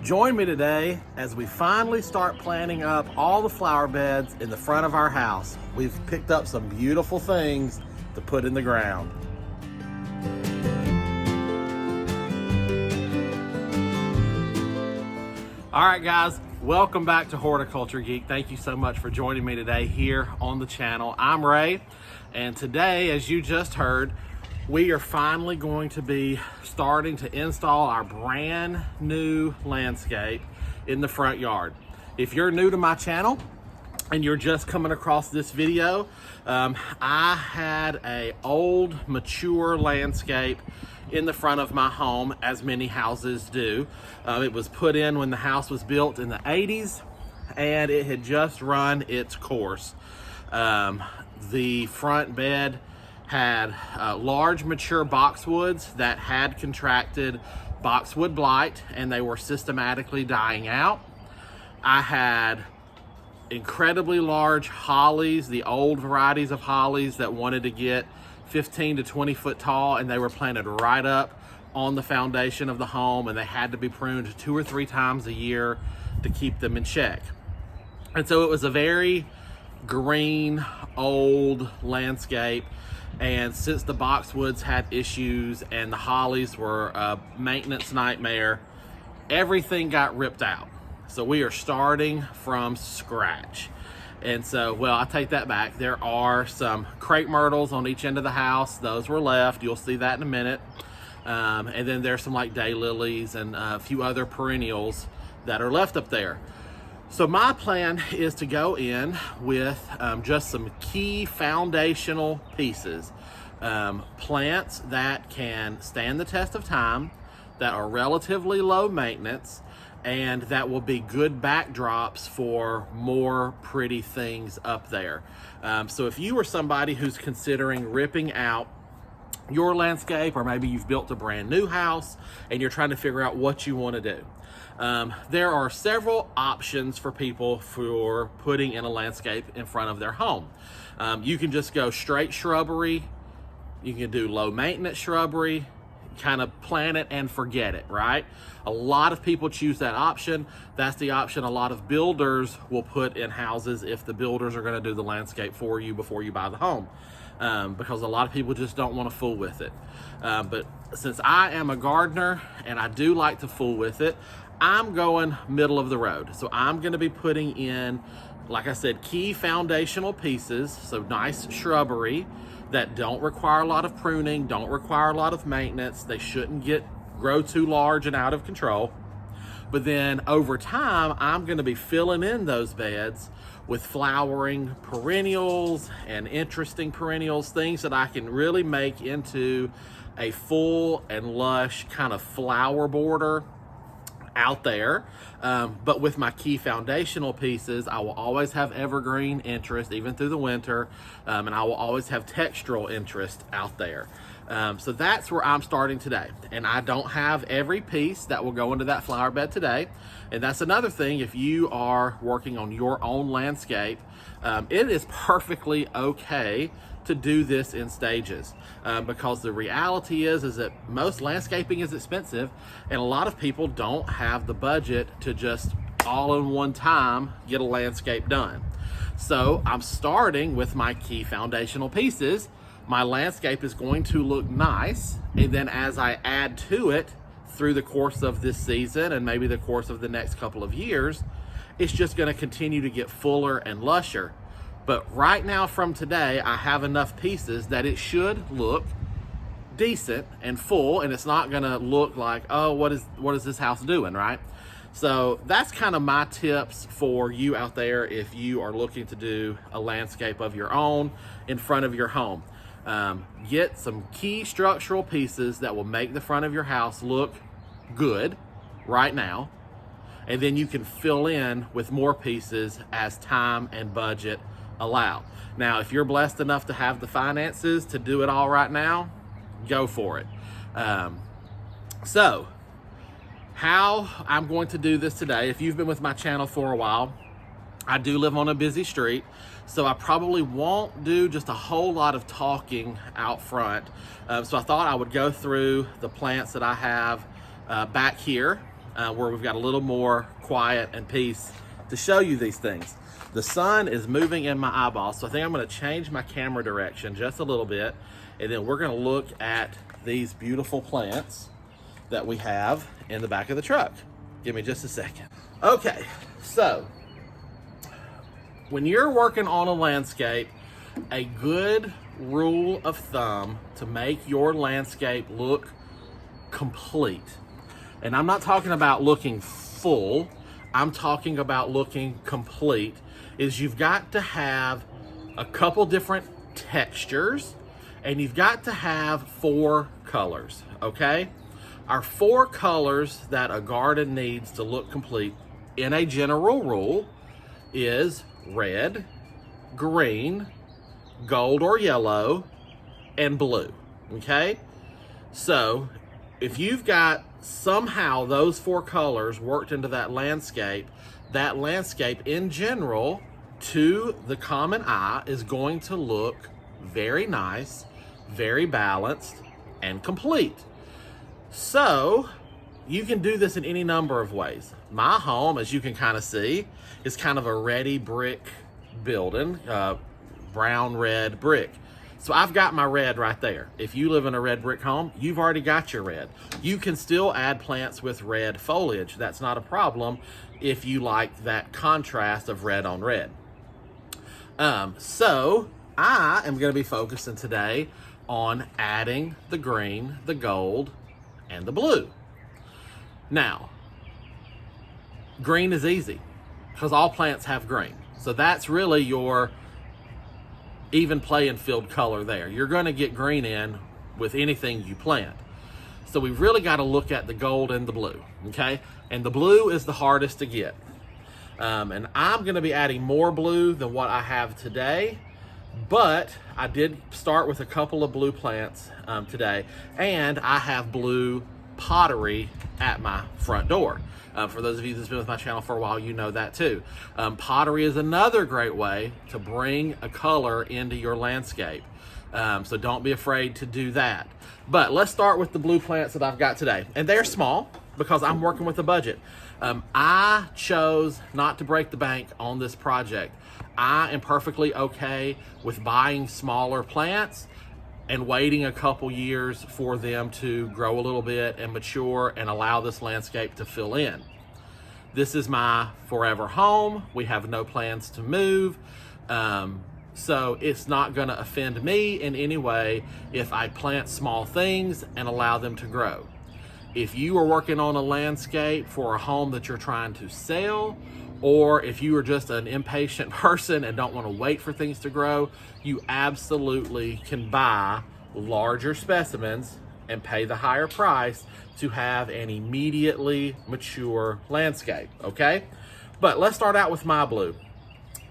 Join me today as we finally start planting up all the flower beds in the front of our house. We've picked up some beautiful things to put in the ground. All right, guys, welcome back to Horticulture Geek. Thank you so much for joining me today here on the channel. I'm Ray, and today, as you just heard, we are finally going to be starting to install our brand new landscape in the front yard. If you're new to my channel and you're just coming across this video, I had an old, mature landscape in the front of my home, as many houses do. It was put in when the house was built in the 80s, and it had just run its course. The front bed had large mature boxwoods that had contracted boxwood blight, and they were systematically dying out. I had incredibly large hollies, the old varieties of hollies that wanted to get 15 to 20 foot tall, and they were planted right up on the foundation of the home, and they had to be pruned 2 or 3 times a year to keep them in check. And so it was a very green, old landscape. And since the boxwoods had issues and the hollies were a maintenance nightmare, everything got ripped out. So we are starting from scratch. And so, well, I take that back. There are some crepe myrtles on each end of the house. Those were left. You'll see that in a minute. And then there's some like daylilies and a few other perennials that are left up there. So my plan is to go in with just some key foundational pieces. Plants that can stand the test of time, that are relatively low maintenance, and that will be good backdrops for more pretty things up there. So if you are somebody who's considering ripping out your landscape, or maybe you've built a brand new house and you're trying to figure out what you want to do, there are several options for people for putting in a landscape in front of their home. You can just go straight shrubbery. You can do low maintenance shrubbery, kind of plant it and forget it, right? A lot of people choose that option. That's the option a lot of builders will put in houses if the builders are going to do the landscape for you before you buy the home, because a lot of people just don't want to fool with it. But since I am a gardener and I do like to fool with it, I'm going middle of the road. So I'm going to be putting in, like I said, key foundational pieces, so nice shrubbery that don't require a lot of pruning, don't require a lot of maintenance. They shouldn't grow too large and out of control. But then over time, I'm going to be filling in those beds with flowering perennials and interesting perennials, things that I can really make into a full and lush kind of flower border out there. But with my key foundational pieces, I will always have evergreen interest even through the winter, and I will always have textural interest out there. So that's where I'm starting today, and I don't have every piece that will go into that flower bed today. And that's another thing, if you are working on your own landscape, it is perfectly okay to do this in stages, because the reality is that most landscaping is expensive, and a lot of people don't have the budget to just all in one time get a landscape done. So I'm starting with my key foundational pieces. My landscape is going to look nice, and then as I add to it through the course of this season and maybe the course of the next couple of years, it's just going to continue to get fuller and lusher. But right now, from today, I have enough pieces that it should look decent and full, and it's not gonna look like, oh, what is this house doing, right? So that's kind of my tips for you out there if you are looking to do a landscape of your own in front of your home. Get some key structural pieces that will make the front of your house look good right now, and then you can fill in with more pieces as time and budget allow. Now, if you're blessed enough to have the finances to do it all right now, go for it. So how I'm going to do this today, if you've been with my channel for a while, I do live on a busy street, so I probably won't do just a whole lot of talking out front. So I thought I would go through the plants that I have back here where we've got a little more quiet and peace to show you these things. The sun is moving in my eyeballs, so I think I'm gonna change my camera direction just a little bit, and then we're gonna look at these beautiful plants that we have in the back of the truck. Give me just a second. Okay, so when you're working on a landscape, a good rule of thumb to make your landscape look complete, and I'm not talking about looking full, I'm talking about looking complete, is you've got to have a couple different textures and you've got to have 4 colors, okay? Our 4 colors that a garden needs to look complete in a general rule is red, green, gold or yellow, and blue, okay? So if you've got somehow those 4 colors worked into that landscape in general to the common eye is going to look very nice, very balanced, and complete. So you can do this in any number of ways. My home, as you can kind of see, is kind of a ready brick building, brown red brick. So I've got my red right there. If you live in a red brick home, you've already got your red. You can still add plants with red foliage. That's not a problem if you like that contrast of red on red. So I am going to be focusing today on adding the green, the gold, and the blue. Now, green is easy because all plants have green. So that's really your even playing field color there. You're going to get green in with anything you plant. So we've really got to look at the gold and the blue, okay? And the blue is the hardest to get. And I'm going to be adding more blue than what I have today, but I did start with a couple of blue plants today, and I have blue pottery at my front door. For those of you that's been with my channel for a while, you know that too. Pottery is another great way to bring a color into your landscape. So don't be afraid to do that. But let's start with the blue plants that I've got today. And they're small because I'm working with a budget. I chose not to break the bank on this project. I am perfectly okay with buying smaller plants and waiting a couple years for them to grow a little bit and mature and allow this landscape to fill in. This is my forever home. We have no plans to move. So it's not gonna offend me in any way if I plant small things and allow them to grow. If you are working on a landscape for a home that you're trying to sell, or if you are just an impatient person and don't want to wait for things to grow, you absolutely can buy larger specimens and pay the higher price to have an immediately mature landscape, okay? But let's start out with my blue.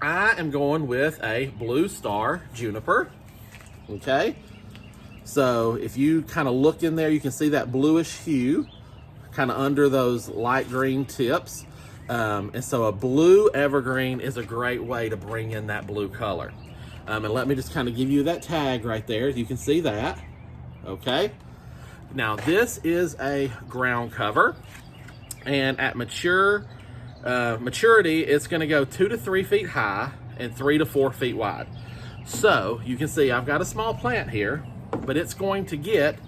I am going with a Blue Star Juniper, okay? So if you kind of look in there, you can see that bluish hue kind of under those light green tips. And so a blue evergreen is a great way to bring in that blue color. And let me just kind of give you that tag right there. You can see that, okay? Now this is a ground cover, and at maturity, it's gonna go 2 to 3 feet high and 3 to 4 feet wide. So you can see I've got a small plant here, but it's going to get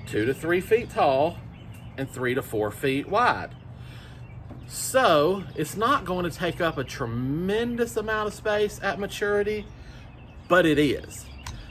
2 to 3 feet tall and 3 to 4 feet wide. So it's not going to take up a tremendous amount of space at maturity, but it is.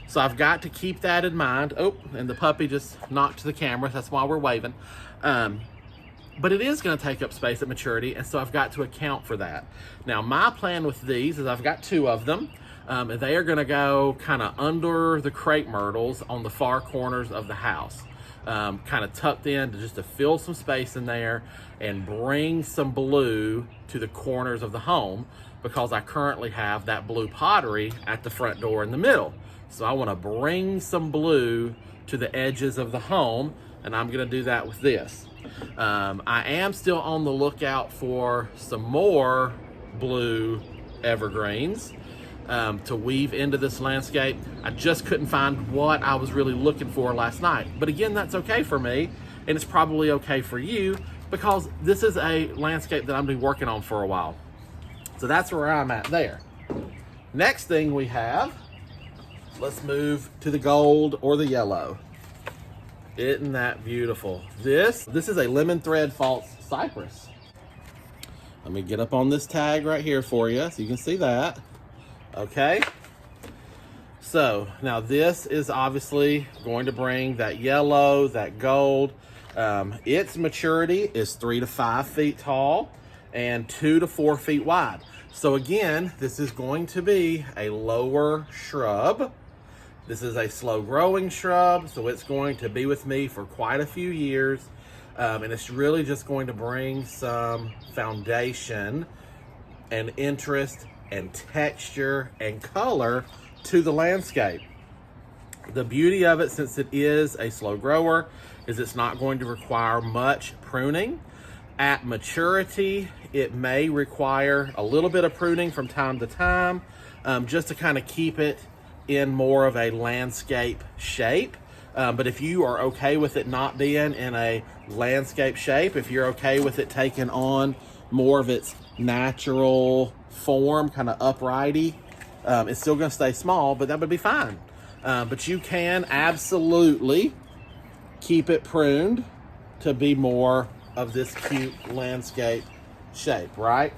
So I've got to keep that in mind. Oh, and the puppy just knocked the camera. That's why we're waving. But it is going to take up space at maturity, and so I've got to account for that. Now, my plan with these is I've got 2 of them. And they are going to go kind of under the crepe myrtles on the far corners of the house. Kind of tucked in just to fill some space in there and bring some blue to the corners of the home, because I currently have that blue pottery at the front door in the middle. So I want to bring some blue to the edges of the home, and I'm going to do that with this. I am still on the lookout for some more blue evergreens to weave into this landscape. I just couldn't find what I was really looking for last night. But again, that's okay for me, and it's probably okay for you, because this is a landscape that I'm been working on for a while. So that's where I'm at there. Next thing we have, let's move to the gold or the yellow. Isn't that beautiful? This is a lemon thread false cypress. Let me get up on this tag right here for you so you can see that. Okay. So now this is obviously going to bring that yellow, that gold. Its maturity is 3 to 5 feet tall and 2 to 4 feet wide. So again, this is going to be a lower shrub. This is a slow growing shrub, so it's going to be with me for quite a few years. And it's really just going to bring some foundation and interest and texture and color to the landscape. The beauty of it, since it is a slow grower, is it's not going to require much pruning. At maturity, it may require a little bit of pruning from time to time, just to kind of keep it in more of a landscape shape. But if you are okay with it not being in a landscape shape, if you're okay with it taking on more of its natural form, kind of uprighty, it's still going to stay small, but that would be fine. But you can absolutely keep it pruned to be more of this cute landscape shape, right?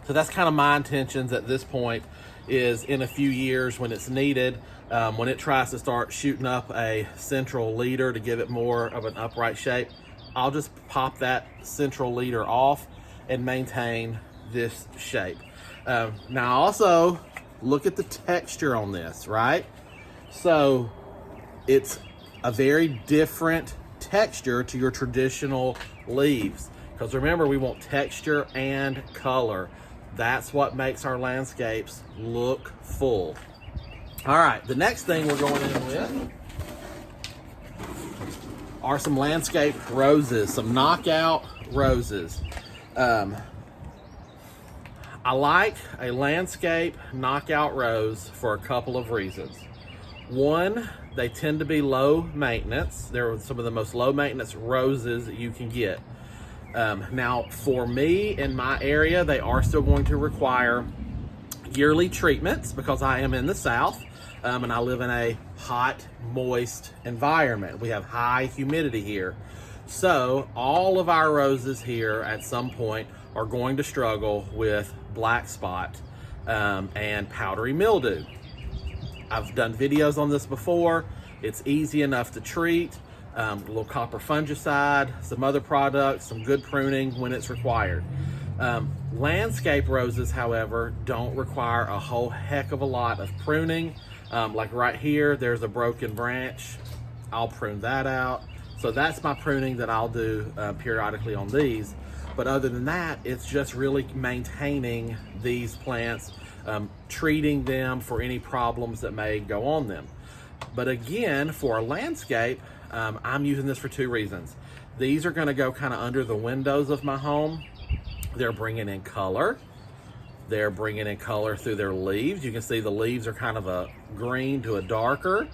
So that's kind of my intentions at this point, is in a few years when it's needed, when it tries to start shooting up a central leader to give it more of an upright shape, I'll just pop that central leader off and maintain this shape. Now also look at the texture on this, right? So it's a very different texture to your traditional leaves, because remember, we want texture and color. That's what makes our landscapes look full. All right, the next thing we're going in with are some landscape roses, some knockout roses. I like a landscape knockout rose for a couple of reasons. One, they tend to be low maintenance. They're some of the most low maintenance roses that you can get. Now, for me in my area, they are still going to require yearly treatments because I am in the South, and I live in a hot, moist environment. We have high humidity here. So all of our roses here at some point are going to struggle with black spot and powdery mildew. I've done videos on this before. It's easy enough to treat. A little copper fungicide, some other products, some good pruning when it's required. Landscape roses, however, don't require a whole heck of a lot of pruning. Like right here, there's a broken branch. I'll prune that out. So that's my pruning that I'll do periodically on these. But other than that, it's just really maintaining these plants, treating them for any problems that may go on them. But again, for a landscape, I'm using this for two reasons. These are going to go kind of under the windows of my home. They're bringing in color. They're bringing in color through their leaves. You can see the leaves are kind of a green to a darker.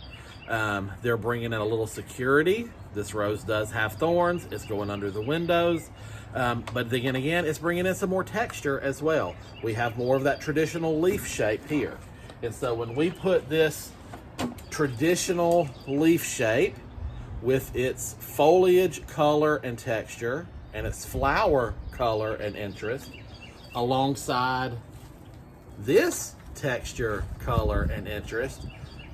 They're bringing in a little security. This rose does have thorns. It's going under the windows. But then again, it's bringing in some more texture as well. We have more of that traditional leaf shape here. And so when we put this traditional leaf shape with its foliage color and texture and its flower color and interest alongside this texture, color, and interest,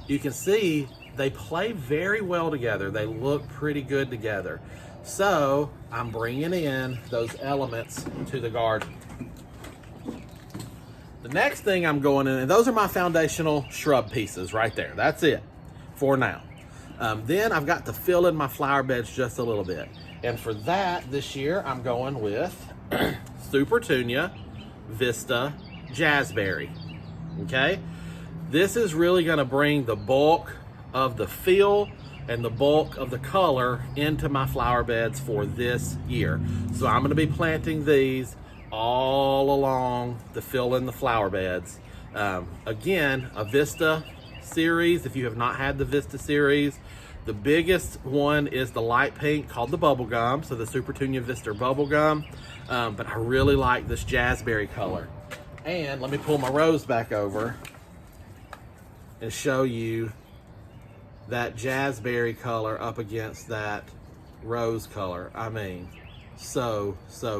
you can see they play very well together. They look pretty good together. So I'm bringing in those elements to the garden. The next thing I'm going in, and those are my foundational shrub pieces right there. That's it for now. Then I've got to fill in my flower beds just a little bit. And for that, this year, I'm going with Supertunia, Vista, Jazzberry. Okay? This is really going to bring the bulk of the feel and the bulk of the color into my flower beds for this year. So I'm going to be planting these all along to fill in the flower beds. Again, a Vista series. If you have not had the Vista series, The biggest one is the light pink called the Bubblegum, so the Super Tunia Vista Bubblegum. But I really like this Jazzberry color. And let me pull my rose back over and show you that Jazzberry color up against that rose color. I mean, so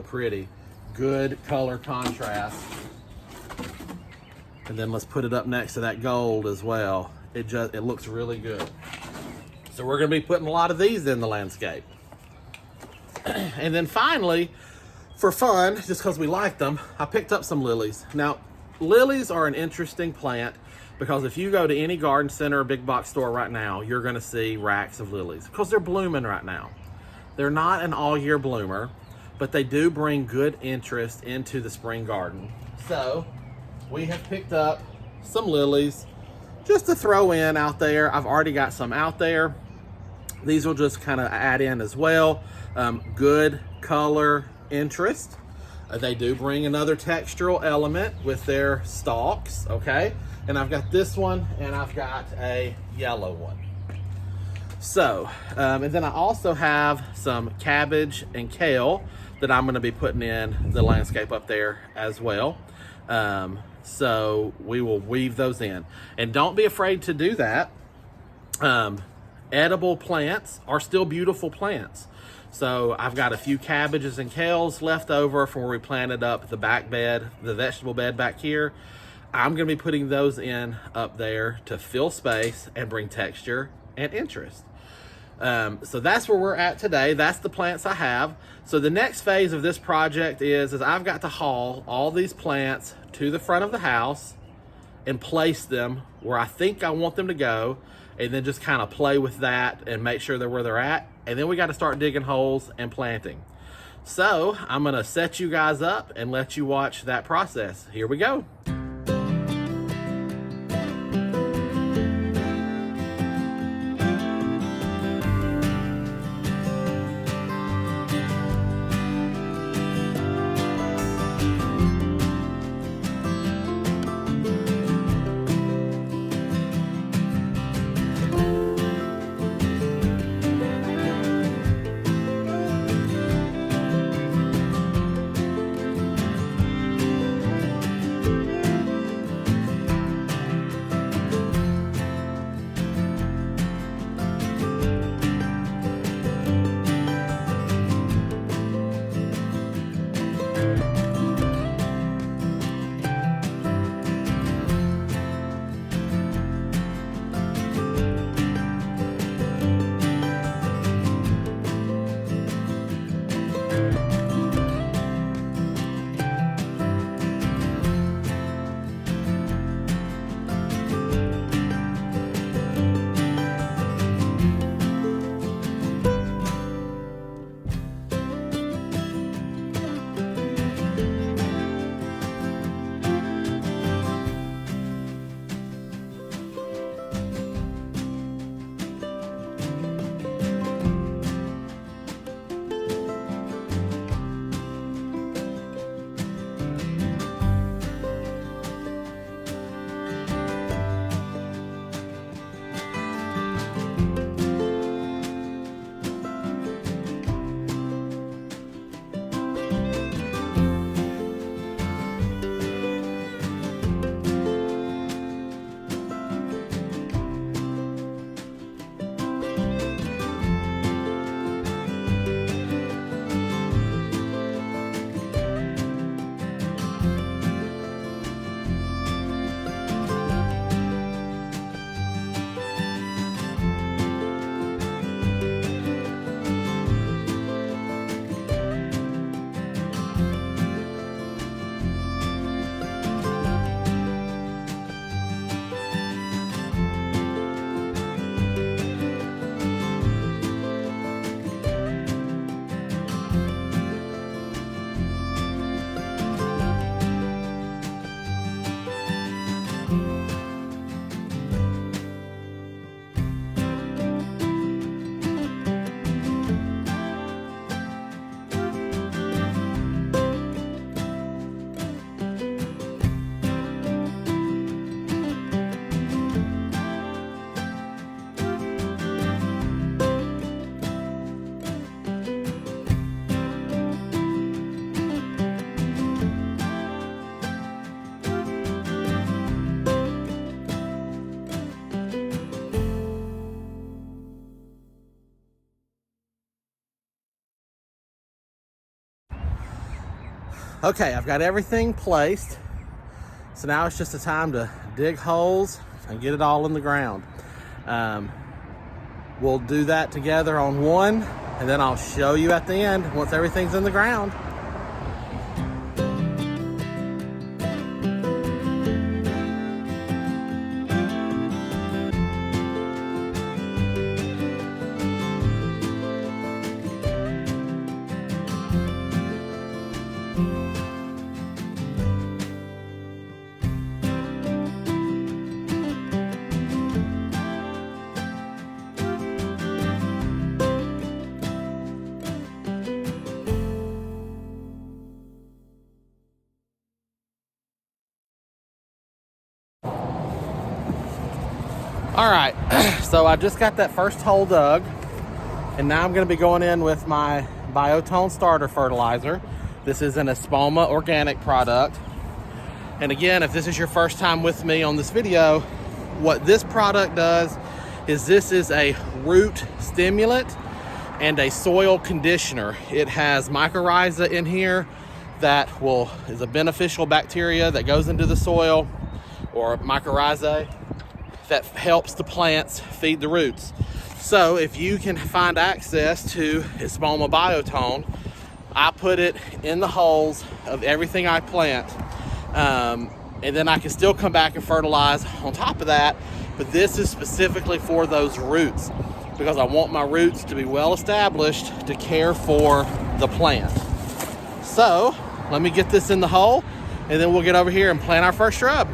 pretty. Good color contrast. And then let's put it up next to that gold as well. It looks really good. So we're gonna be putting a lot of these in the landscape. And then finally, for fun, just because we like them, I picked up some lilies. Now, lilies are an interesting plant because if you go to any garden center or big box store right now, you're gonna see racks of lilies because they're blooming right now. They're not an all year bloomer, but they do bring good interest into the spring garden. So we have picked up some lilies just to throw in out there. I've already got some out there. These will just kind of add in as well. Good color interest. They do bring another textural element with their stalks, okay? And I've got this one and I've got a yellow one. So, and then I also have some cabbage and kale that I'm gonna be putting in the landscape up there as well. So we will weave those in. And don't be afraid to do that. Edible plants are still beautiful plants. So I've got a few cabbages and kales left over from where we planted up the back bed, the vegetable bed back here. I'm gonna be putting those in up there to fill space and bring texture and interest. So that's where we're at today. That's the plants I have. So the next phase of this project is I've got to haul all these plants to the front of the house and place them where I think I want them to go, and then just kind of play with that and make sure they're where they're at. And then we got to start digging holes and planting. So I'm gonna set you guys up and let you watch that process. Here we go. Okay, I've got everything placed. So now it's just a time to dig holes and get it all in the ground. We'll do that together on one, and then I'll show you at the end once everything's in the ground. All right, so I just got that first hole dug, and now I'm going to be going in with my Biotone starter fertilizer. This is an Espoma organic product. And again, if this is your first time with me on this video, what this product does is this is a root stimulant and a soil conditioner. It has mycorrhiza in here that is a beneficial bacteria that goes into the soil, or mycorrhizae, that helps the plants feed the roots. So if you can find access to Espoma Biotone, I put it in the holes of everything I plant, and then I can still come back and fertilize on top of that. But this is specifically for those roots, because I want my roots to be well established to care for the plant. So let me get this in the hole, and then we'll get over here and plant our first shrub.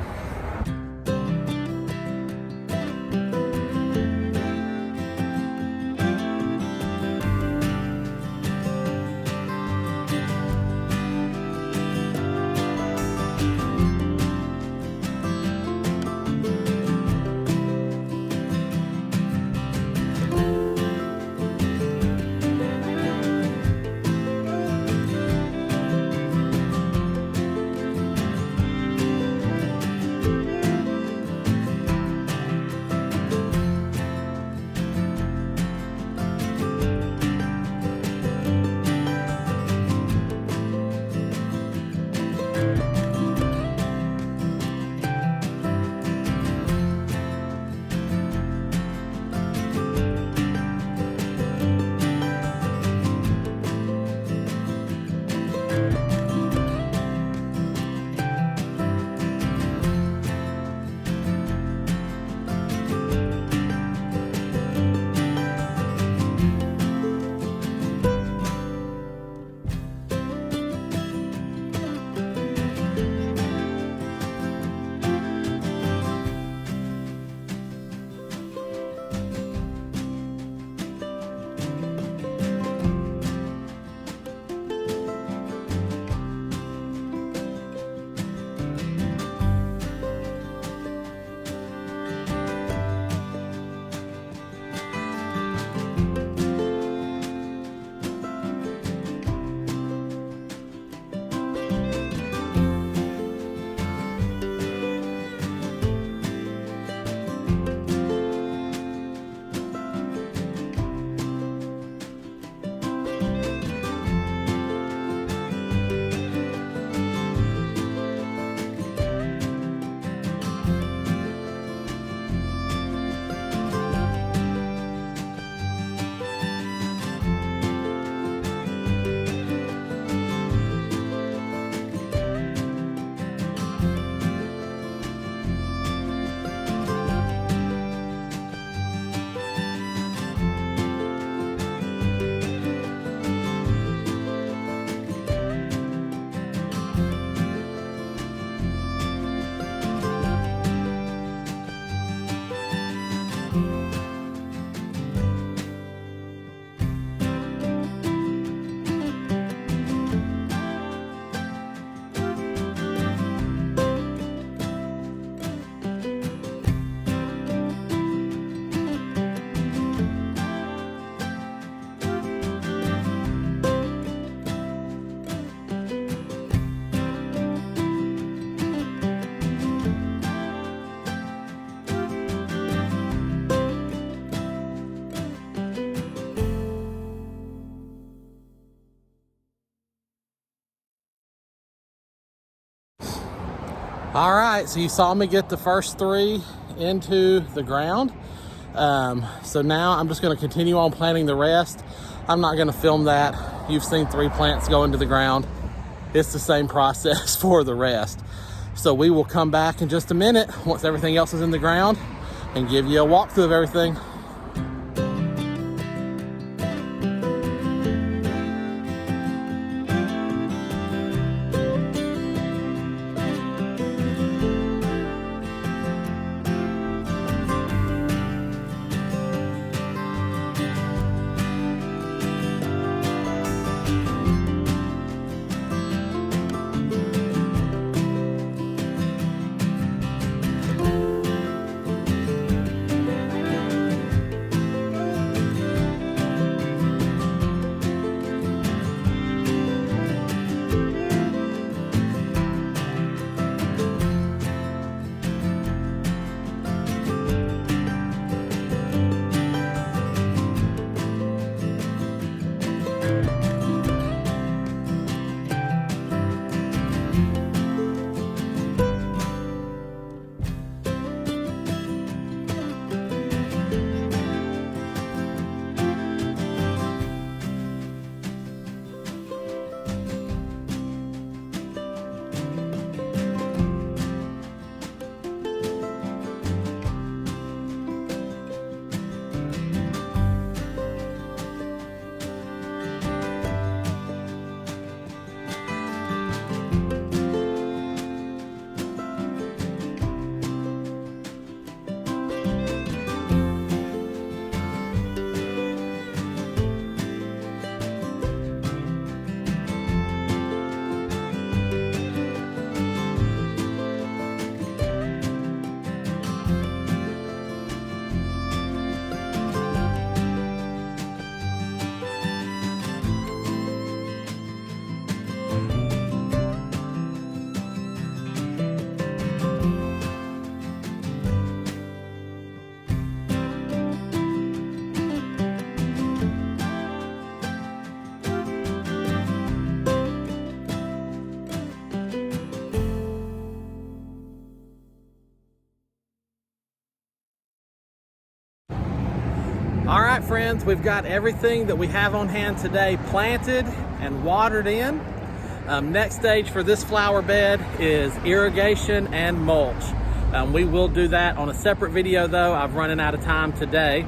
All right, so you saw me get the first 3 into the ground. So now I'm just gonna continue on planting the rest. I'm not gonna film that. You've seen 3 plants go into the ground. It's the same process for the rest. So we will come back in just a minute once everything else is in the ground and give you a walkthrough of everything. All right, friends, we've got everything that we have on hand today planted and watered in. Next stage for this flower bed is irrigation and mulch. We will do that on a separate video though. I've running out of time today.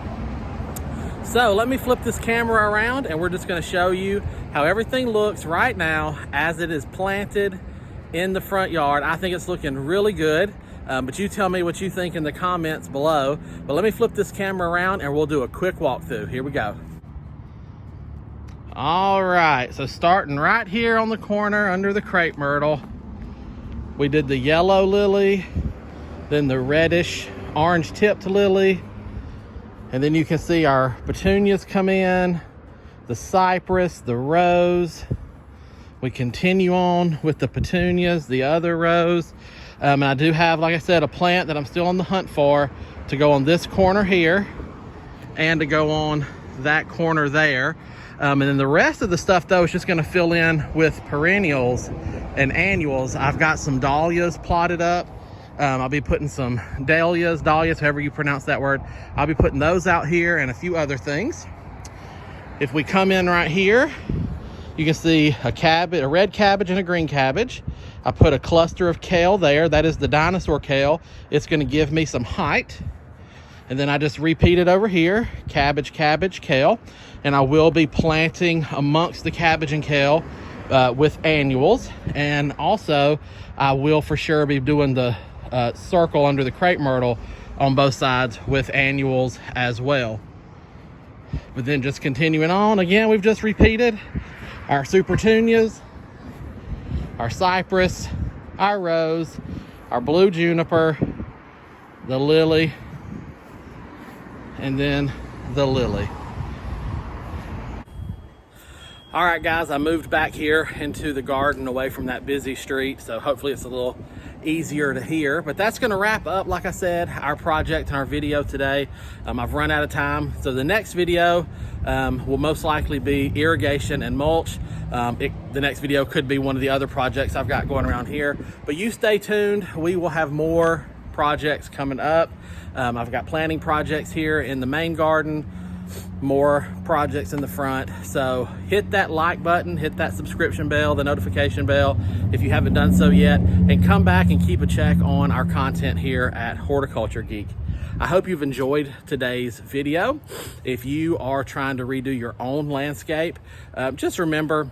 So let me flip this camera around and we're just gonna show you how everything looks right now as it is planted in the front yard. I think it's looking really good. But you tell me what you think in the comments below. But let me flip this camera around and we'll do a quick walkthrough. Here we go. All right, so starting right here on the corner under the crepe myrtle, we did the yellow lily, then the reddish orange tipped lily, and then you can see our petunias come in, the cypress, the rose. We continue on with the petunias, the other rose. And I do have, like I said, a plant that I'm still on the hunt for to go on this corner here and to go on that corner there. And then the rest of the stuff though is just gonna fill in with perennials and annuals. I've got some dahlias plotted up. I'll be putting some dahlias, however you pronounce that word. I'll be putting those out here and a few other things. If we come in right here, you can see a cabbage, a red cabbage and a green cabbage. I put a cluster of kale there. That is the dinosaur kale. It's gonna give me some height. And then I just repeat it over here, cabbage, cabbage, kale. And I will be planting amongst the cabbage and kale with annuals. And also I will for sure be doing the circle under the crepe myrtle on both sides with annuals as well. But then just continuing on, again, we've just repeated our supertunias, our cypress, our rose, our blue juniper, the lily, and then the lily. All right, guys, I moved back here into the garden away from that busy street, so hopefully it's a little easier to hear. But that's gonna wrap up, like I said, our project and our video today. I've run out of time, so the next video will most likely be irrigation and mulch. The next video could be one of the other projects I've got going around here, but you stay tuned. We will have more projects coming up. I've got planting projects here in the main garden, more projects in the front. So hit that like button, hit that subscription bell, the notification bell if you haven't done so yet, and come back and keep a check on our content here at Horticulture Geek. I hope you've enjoyed today's video. If you are trying to redo your own landscape, just remember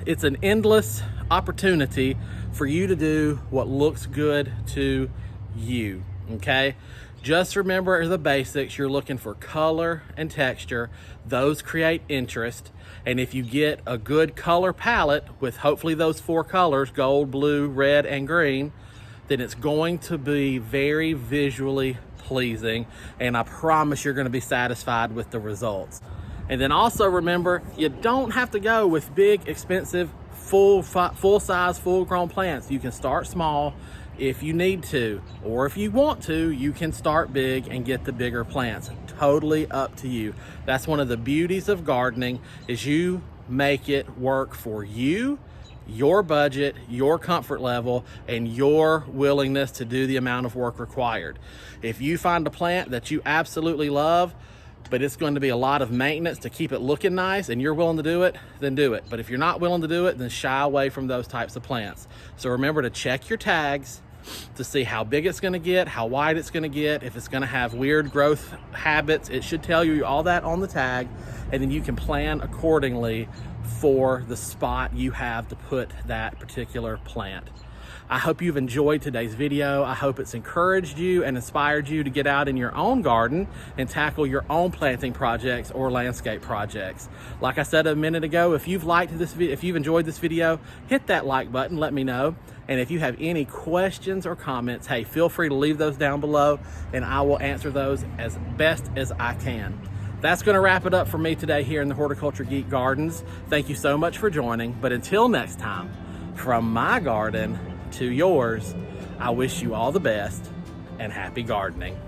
it's an endless opportunity for you to do what looks good to you, okay? Just remember the basics. You're looking for color and texture. Those create interest. And if you get a good color palette with hopefully those 4 colors, gold, blue, red, and green, then it's going to be very visually pleasing. And I promise you're going to be satisfied with the results. And then also remember, you don't have to go with big, expensive, full-size, full-grown plants. You can start small if you need to, or if you want to, you can start big and get the bigger plants. Totally up to you. That's one of the beauties of gardening, is you make it work for you, your budget, your comfort level, and your willingness to do the amount of work required. If you find a plant that you absolutely love, but it's going to be a lot of maintenance to keep it looking nice, and you're willing to do it, then do it. But if you're not willing to do it, then shy away from those types of plants. So remember to check your tags to see how big it's going to get, how wide it's going to get, if it's going to have weird growth habits. It should tell you all that on the tag, and then you can plan accordingly for the spot you have to put that particular plant. I hope you've enjoyed today's video. I hope it's encouraged you and inspired you to get out in your own garden and tackle your own planting projects or landscape projects. Like I said a minute ago, if you've enjoyed this video, hit that like button, let me know. And if you have any questions or comments, hey, feel free to leave those down below and I will answer those as best as I can. That's going to wrap it up for me today here in the Horticulture Geek Gardens. Thank you so much for joining. But until next time, from my garden to yours, I wish you all the best and happy gardening.